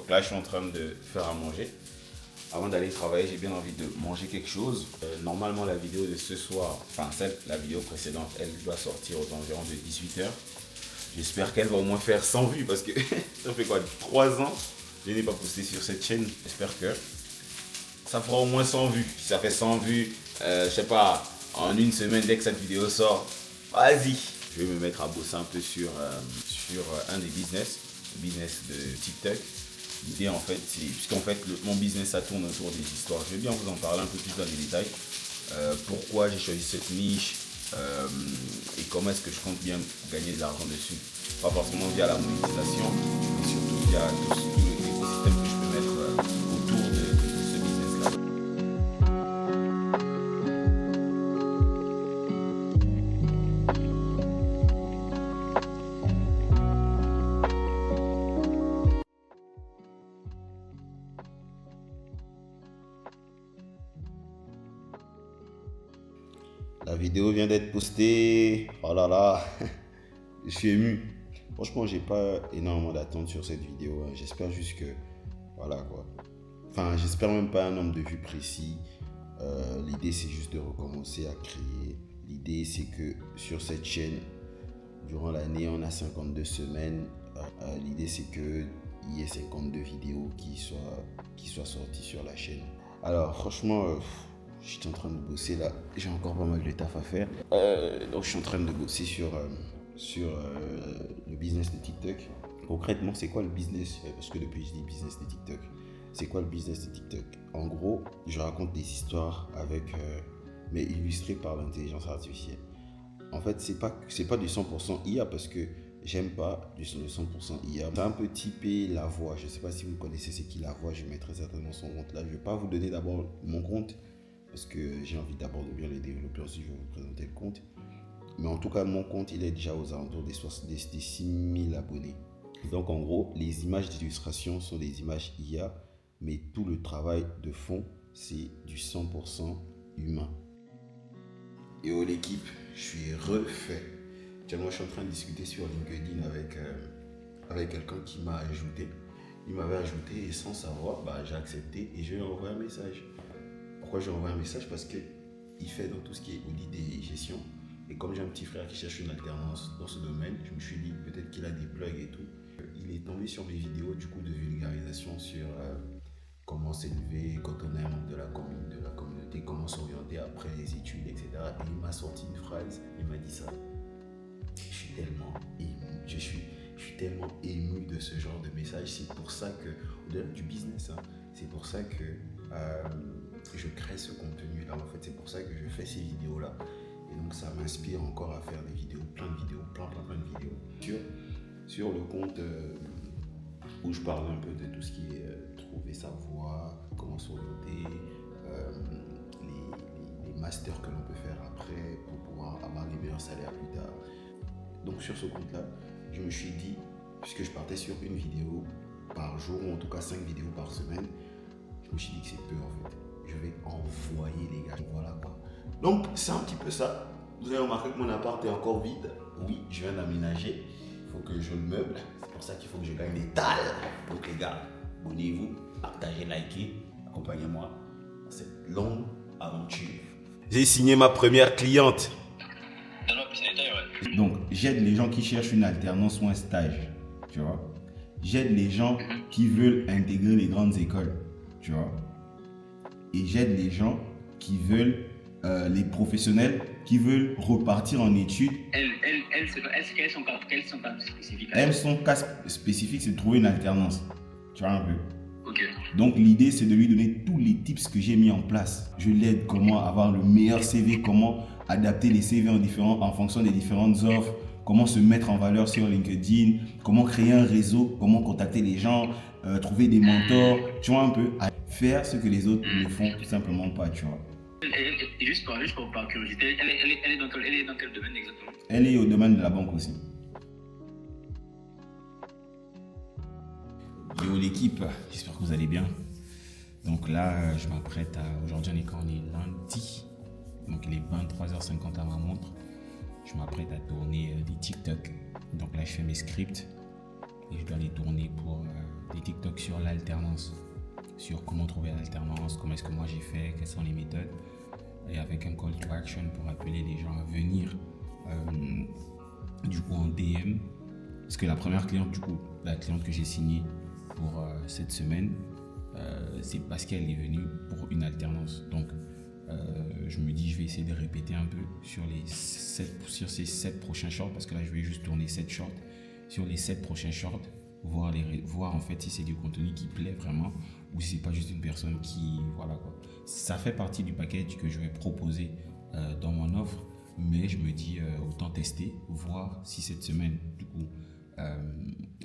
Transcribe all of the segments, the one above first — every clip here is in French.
Donc là, je suis en train de faire à manger. Avant d'aller travailler, j'ai bien envie de manger quelque chose. Normalement, la vidéo de ce soir, enfin la vidéo précédente, elle doit sortir aux environs de 18h. J'espère qu'elle va au moins faire 100 vues parce que ça fait quoi, 3 ans que je n'ai pas posté sur cette chaîne. J'espère que ça fera au moins 100 vues. Si ça fait 100 vues, je sais pas, en une semaine dès que cette vidéo sort, vas-y. Je vais me mettre à bosser un peu sur un des business de TikTok. L'idée en fait, c'est, puisqu'en fait mon business ça tourne autour des histoires. Je vais bien vous en parler un peu plus dans les détails. Pourquoi j'ai choisi cette niche et comment est-ce que je compte bien gagner de l'argent dessus. Pas forcément via la monétisation, mais surtout via tout l'écosystème que je peux mettre autour de ce business-là. La vidéo vient d'être postée. Oh là là, je suis ému. Franchement, j'ai pas énormément d'attentes sur cette vidéo. J'espère juste que, voilà quoi. Enfin, j'espère même pas un nombre de vues précis. L'idée, c'est juste de recommencer à créer. L'idée, c'est que sur cette chaîne, durant l'année, on a 52 semaines. L'idée, c'est qu'il y ait 52 vidéos qui soient sorties sur la chaîne. Alors, franchement, je suis en train de bosser là. J'ai encore pas mal de taf à faire. Donc, je suis en train de bosser sur le business de TikTok. Concrètement, c'est quoi le business? Parce que depuis, je dis business de TikTok. C'est quoi le business de TikTok? En gros, je raconte des histoires mais illustrées par l'intelligence artificielle. En fait, c'est pas du 100% IA parce que j'aime pas du 100% IA. J'ai un peu typé La Voix. Je sais pas si vous connaissez c'est qui La Voix. Je mettrai certainement son compte là. Je vais pas vous donner d'abord mon compte parce que j'ai envie d'abord de bien le développer. Ensuite, je vais vous présenter le compte. Mais en tout cas, mon compte, il est déjà aux alentours des 6000 abonnés. Donc, en gros, les images d'illustration sont des images IA, mais tout le travail de fond, c'est du 100% humain. Et oh l'équipe, je suis refait. Tiens, moi, je suis en train de discuter sur LinkedIn avec quelqu'un qui m'a ajouté. Il m'avait ajouté et sans savoir, j'ai accepté et je lui ai envoyé un message. Pourquoi je lui ai envoyé un message? Parce qu'il fait dans tout ce qui est audit et gestion. Et comme j'ai un petit frère qui cherche une alternance dans ce domaine, je me suis dit peut-être qu'il a des plugs et tout. Il est tombé sur mes vidéos du coup de vulgarisation sur comment s'élever quand on est un membre de la communauté, comment s'orienter après les études, etc. Et il m'a sorti une phrase, il m'a dit ça. Je suis tellement ému, je suis tellement ému de ce genre de message. C'est pour ça que, au-delà du business, c'est pour ça que je crée ce contenu-là. En fait, c'est pour ça que je fais ces vidéos-là. Et donc ça m'inspire encore à faire des vidéos, plein de vidéos, plein de vidéos. Sur le compte où je parle un peu de tout ce qui est trouver sa voie, comment s'orienter, les masters que l'on peut faire après pour pouvoir avoir les meilleurs salaires plus tard. Donc sur ce compte-là, je me suis dit, puisque je partais sur une vidéo par jour, ou en tout cas 5 vidéos par semaine, je me suis dit que c'est peu en fait. Je vais envoyer les gars, voilà quoi. Donc c'est un petit peu ça. Vous avez remarqué que mon appart est encore vide. Oui, je viens d'aménager. Il faut que je le meuble. C'est pour ça qu'il faut que je gagne des dalles. Donc les gars, abonnez-vous, partagez, likez, accompagnez-moi dans cette longue aventure. J'ai signé ma première cliente. Donc j'aide les gens qui cherchent une alternance ou un stage. Tu vois. J'aide les gens qui veulent intégrer les grandes écoles. Tu vois. Et j'aide les gens qui veulent, les professionnels qui veulent repartir en études. Quels sont cas spécifiques? Son cas spécifique, c'est de trouver une alternance. Tu vois un peu. Ok. Donc l'idée, c'est de lui donner tous les tips que j'ai mis en place. Je l'aide comment avoir le meilleur CV, comment adapter les CV en fonction des différentes offres, comment se mettre en valeur sur LinkedIn, comment créer un réseau, comment contacter les gens, trouver des mentors, tu vois un peu, à faire ce que les autres ne font tout simplement pas, tu vois. Juste par curiosité, elle est dans quel domaine exactement? Elle est au domaine de la banque aussi. Yo l'équipe, j'espère que vous allez bien. Donc là, je m'apprête à... Aujourd'hui, on est lundi. Donc il est 23h50 à ma montre. Je m'apprête à tourner des TikTok. Donc là, je fais mes scripts. et je dois les tourner pour des TikTok sur l'alternance, sur comment trouver l'alternance, comment est-ce que moi j'ai fait, quelles sont les méthodes, et avec un call to action pour appeler les gens à venir du coup en DM. Parce que la première cliente, du coup, la cliente que j'ai signée pour cette semaine, c'est parce qu'elle est venue pour une alternance. Donc, je me dis, je vais essayer de répéter un peu sur ces 7 prochains shorts, parce que là, je vais juste tourner 7 shorts. Sur les 7 prochains shorts, voir en fait si c'est du contenu qui plaît vraiment ou si c'est pas juste une personne qui... Voilà quoi. Ça fait partie du package que je vais proposer dans mon offre, mais je me dis autant tester, voir si cette semaine, du coup,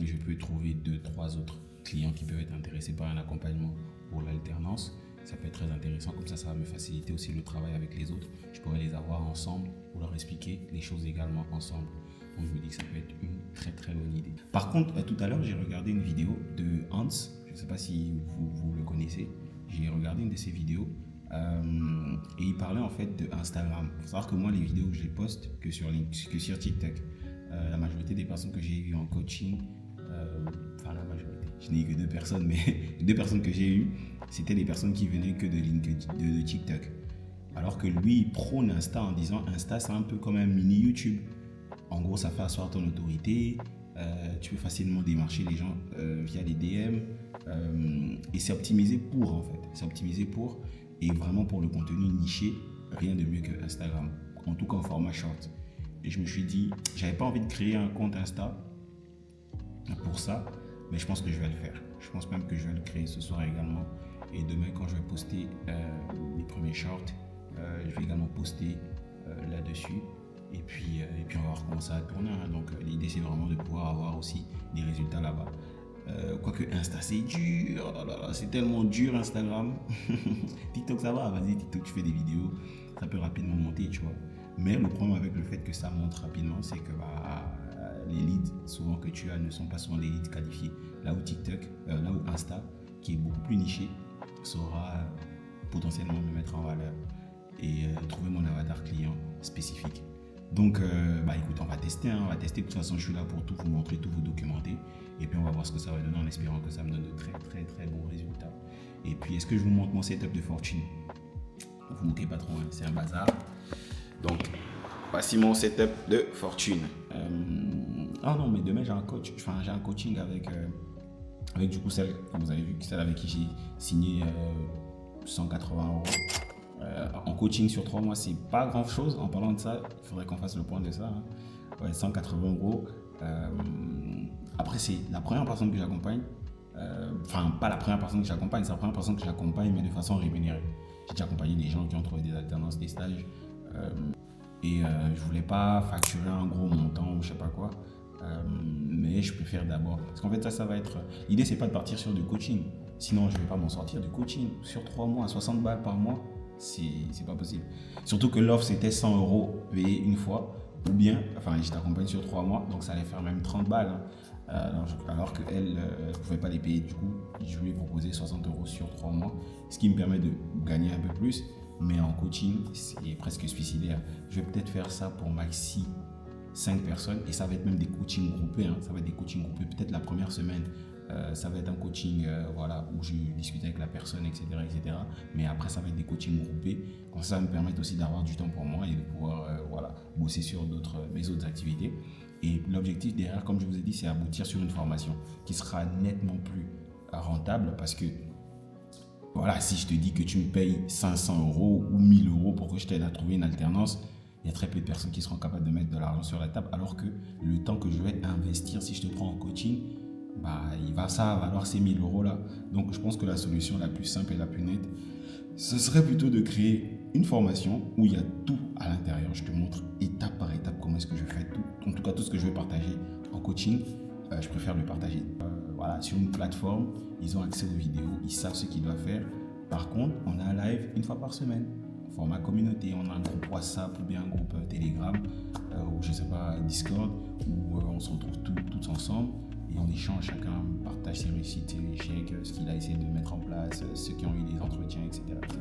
je peux trouver 2-3 autres clients qui peuvent être intéressés par un accompagnement pour l'alternance. Ça peut être très intéressant, comme ça va me faciliter aussi le travail avec les autres. Je pourrais les avoir ensemble pour leur expliquer les choses également ensemble. Donc je me dis que ça peut être une très très bonne idée. Par contre, tout à l'heure, j'ai regardé une vidéo de Hans. Je ne sais pas si vous le connaissez. J'ai regardé une de ses vidéos et il parlait en fait de Instagram. Il faut savoir que moi, les vidéos, je les poste que sur TikTok. La majorité des personnes que j'ai eues en coaching, la majorité, je n'ai eu que 2 personnes, mais les 2 personnes que j'ai eues, c'était des personnes qui venaient que de LinkedIn, de TikTok. Alors que lui, il prône Insta en disant Insta, c'est un peu comme un mini YouTube. En gros, ça fait asseoir ton autorité, tu peux facilement démarcher les gens via les DM et c'est optimisé pour en fait. C'est optimisé pour, et vraiment pour le contenu niché, rien de mieux que Instagram, en tout cas en format short. Et je me suis dit, j'avais pas envie de créer un compte Insta pour ça, mais je pense que je vais le faire. Je pense même que je vais le créer ce soir également. Et demain, quand je vais poster les premiers shorts, je vais également poster là-dessus. Et puis on va voir comment ça va tourner. Donc l'idée, c'est vraiment de pouvoir avoir aussi des résultats là-bas. Quoique Insta, c'est dur. Oh là là, c'est tellement dur Instagram. TikTok, ça va. Vas-y, TikTok, tu fais des vidéos. Ça peut rapidement monter, tu vois. Mais le problème avec le fait que ça monte rapidement, c'est que les leads souvent que tu as ne sont pas souvent des leads qualifiés. Là où TikTok, là où Insta, qui est beaucoup plus niché, saura potentiellement me mettre en valeur et trouver mon avatar client spécifique. Donc, écoute, on va tester. On va tester. De toute façon, je suis là pour tout vous montrer, tout vous documenter. Et puis, on va voir ce que ça va donner en espérant que ça me donne de très, très, très bons résultats. Et puis, est-ce que je vous montre mon setup de fortune? Ne vous moquez pas trop, hein, c'est un bazar. Donc, voici mon setup de fortune. Non, mais demain, j'ai un coach. Enfin, j'ai un coaching avec du coup celle que vous avez vu, celle avec qui j'ai signé 180 €. En coaching sur 3 mois, c'est pas grand chose. En parlant de ça, il faudrait qu'on fasse le point de ça. Hein. Ouais, 180 €. Après, c'est la première personne que j'accompagne. Pas la première personne que j'accompagne, c'est la première personne que j'accompagne, mais de façon rémunérée. J'ai déjà accompagné des gens qui ont trouvé des alternances, des stages. Je voulais pas facturer un gros montant ou je sais pas quoi. Mais je préfère d'abord. Parce qu'en fait, ça va être. L'idée, c'est pas de partir sur du coaching. Sinon, je vais pas m'en sortir du coaching. Sur 3 mois, 60 balles par mois. C'est pas possible. Surtout que l'offre, c'était 100 € payé une fois. Ou bien, je t'accompagne sur 3 mois, donc ça allait faire même 30 balles. Hein. Alors qu'elle ne pouvait pas les payer. Du coup, je lui ai proposé 60 € sur 3 mois, ce qui me permet de gagner un peu plus. Mais en coaching, c'est presque suicidaire. Je vais peut-être faire ça pour maxi 5 personnes et ça va être même des coachings groupés. Hein. Ça va être des coachings groupés. Peut-être la première semaine, ça va être un coaching où je discute avec la personne, etc., etc. Mais après, ça va être des coachings groupés. Comme ça me permet aussi d'avoir du temps pour moi et de pouvoir bosser sur mes autres activités. Et l'objectif derrière, comme je vous ai dit, c'est aboutir sur une formation qui sera nettement plus rentable parce que si je te dis que tu me payes 500 € ou 1000 € pour que je t'aide à trouver une alternance, il y a très peu de personnes qui seront capables de mettre de l'argent sur la table, alors que le temps que je vais investir, si je te prends en coaching, ça va valoir ces 1000 € là. Donc je pense que la solution la plus simple et la plus nette, ce serait plutôt de créer une formation où il y a tout à l'intérieur. Je te montre étape par étape comment est-ce que je fais tout. En tout cas, tout ce que je vais partager en coaching, je préfère le partager sur une plateforme. Ils ont accès aux vidéos, ils savent ce qu'ils doivent faire. Par contre, on a un live une fois par semaine. Format communauté, on a un groupe WhatsApp ou bien un groupe Telegram ou je sais pas, Discord où on se retrouve tous ensemble et on échange, chacun partage ses réussites, ses échecs, ce qu'il a essayé de mettre en place, ceux qui ont eu des entretiens, etc. etc.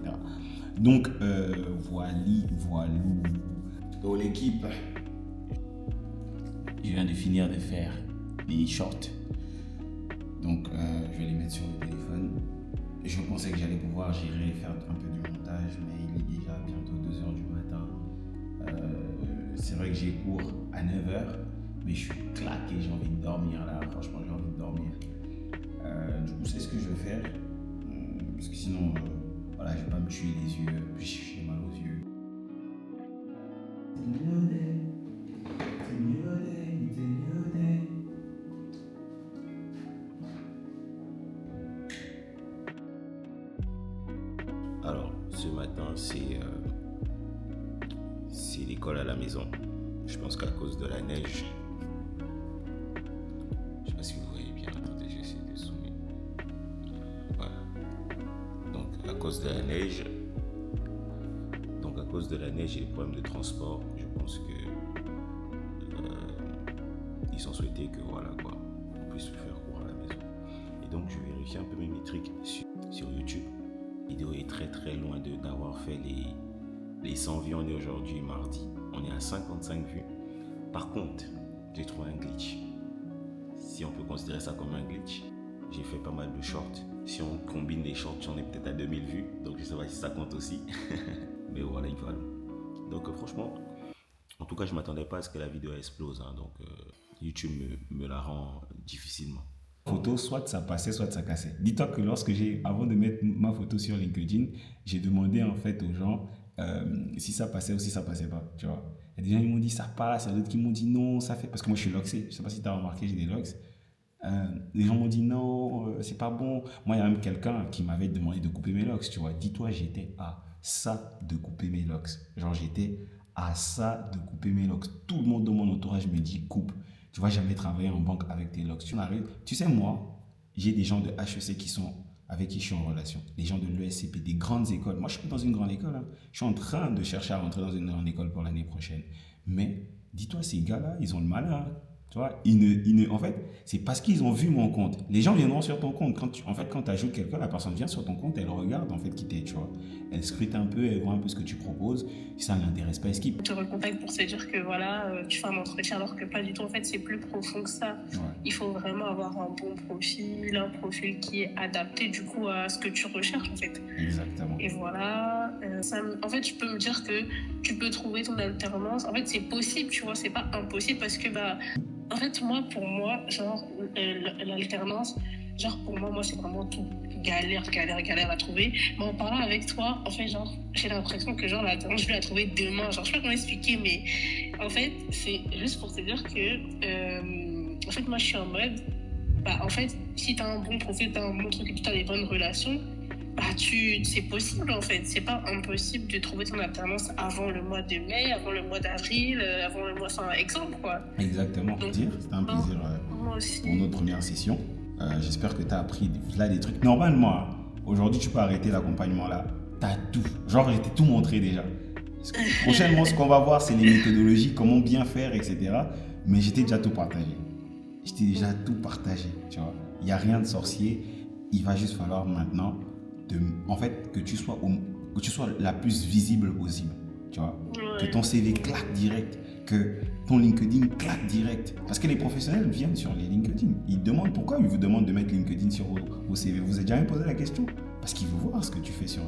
Donc voilà. Donc l'équipe, je viens de finir de faire des shorts Donc, je vais les mettre sur le téléphone. Je pensais que j'allais pouvoir gérer, faire un peu du montage, mais il est déjà bientôt 2h du matin. C'est vrai que j'ai cours à 9h, mais je suis claqué, j'ai envie de dormir là. Franchement, j'ai envie de dormir. Du coup, c'est ce que je vais faire. Parce que sinon, voilà, je vais pas me tuer les yeux, puis j'ai mal aux yeux. Alors, ce matin, c'est l'école à la maison. Je pense qu'à cause de la neige, je sais pas si vous voyez bien, attendez, j'essaie de zoomer. Voilà. Donc, à cause de la neige, et les problèmes de transport, je pense que ils ont souhaité que voilà quoi, on puisse faire cours à la maison. Et donc, je vérifie un peu mes métriques sur YouTube. La vidéo est très très loin d'avoir fait les 100 vues. On est aujourd'hui mardi, on est à 55 vues. Par contre, j'ai trouvé un glitch, si on peut considérer ça comme un glitch. J'ai fait pas mal de shorts. Si on combine les shorts, j'en ai peut-être à 2000 vues, donc je sais pas si ça compte aussi. Mais voilà, il va. Donc franchement, en tout cas, je m'attendais pas à ce que la vidéo explose, hein. Donc YouTube me la rend difficilement. Photo, soit ça passait, soit ça cassait. Dis-toi que avant de mettre ma photo sur LinkedIn, j'ai demandé en fait aux gens si ça passait ou si ça passait pas, tu vois. Il y a des gens qui m'ont dit ça passe, il y a d'autres qui m'ont dit non, ça fait... Parce que moi je suis loxé, je sais pas si tu as remarqué, j'ai des lox. Les gens m'ont dit non, c'est pas bon. Moi, il y a même quelqu'un qui m'avait demandé de couper mes locks, tu vois. Dis-toi, j'étais à ça de couper mes locks. Genre, j'étais à ça de couper mes locks. Tout le monde dans mon entourage me dit coupe. Tu vas jamais travailler en banque avec tes locks. Tu sais, moi, j'ai des gens de HEC avec qui je suis en relation. Des gens de l'ESCP, des grandes écoles. Moi, je suis dans une grande école, hein. Je suis en train de chercher à rentrer dans une grande école pour l'année prochaine. Mais dis-toi, ces gars-là, ils ont le malin, hein. Tu vois, en fait, c'est parce qu'ils ont vu mon compte. Les gens viendront sur ton compte. Quand tu ajoutes quelqu'un, la personne vient sur ton compte, elle regarde en fait qui t'es, tu vois. Elle scrute un peu, elle voit un peu ce que tu proposes. Si ça ne l'intéresse pas, elle skip. On te recontacte pour se dire que voilà, tu fais un entretien alors que pas du tout. En fait, c'est plus profond que ça. Ouais. Il faut vraiment avoir un bon profil, un profil qui est adapté du coup à ce que tu recherches en fait. Exactement. Et voilà, en fait, je peux me dire que tu peux trouver ton alternance. En fait, c'est possible, tu vois, c'est pas impossible parce que en fait, pour moi, genre, l'alternance, genre, pour moi, c'est vraiment tout galère à trouver. Mais en parlant avec toi, en fait, genre, j'ai l'impression que, genre, l'alternance, je vais la trouver demain. Genre, je sais pas comment expliquer, mais en fait, c'est juste pour te dire que, en fait, moi, je suis en mode, en fait, si t'as un bon profil, t'as un bon truc et tu as des bonnes relations, c'est possible en fait, c'est pas impossible de trouver ton alternance avant le mois de mai, avant le mois d'avril, avant le mois sans exemple quoi. Exactement. Donc, c'était un plaisir moi aussi. pour notre première session. J'espère que tu as appris là des trucs. Normalement, aujourd'hui tu peux arrêter l'accompagnement là. Tu as tout. Genre j'ai tout montré déjà. Prochainement ce qu'on va voir c'est les méthodologies, comment bien faire, etc. Mais j'étais déjà tout partagé. Tu vois. Il n'y a rien de sorcier. Il va juste falloir maintenant en fait, que tu sois la plus visible possible, tu vois. Ouais. Que ton CV claque direct, que ton LinkedIn claque direct. Parce que les professionnels viennent sur les LinkedIn. Ils demandent pourquoi ils vous demandent de mettre LinkedIn sur vos CV. Vous avez jamais posé la question? Parce qu'ils veulent voir ce que tu fais sur...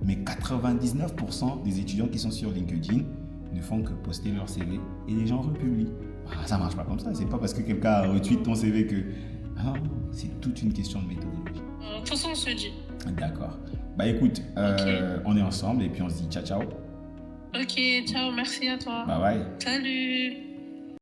Mais 99% des étudiants qui sont sur LinkedIn ne font que poster leur CV et les gens republient. Ça marche pas comme ça. C'est pas parce que quelqu'un retweet ton CV que... Ah, c'est toute une question de méthodologie. De toute façon, on se dit. D'accord. Écoute, okay. On est ensemble et puis on se dit ciao, ciao. Ok, ciao, merci à toi. Bye bye. Salut.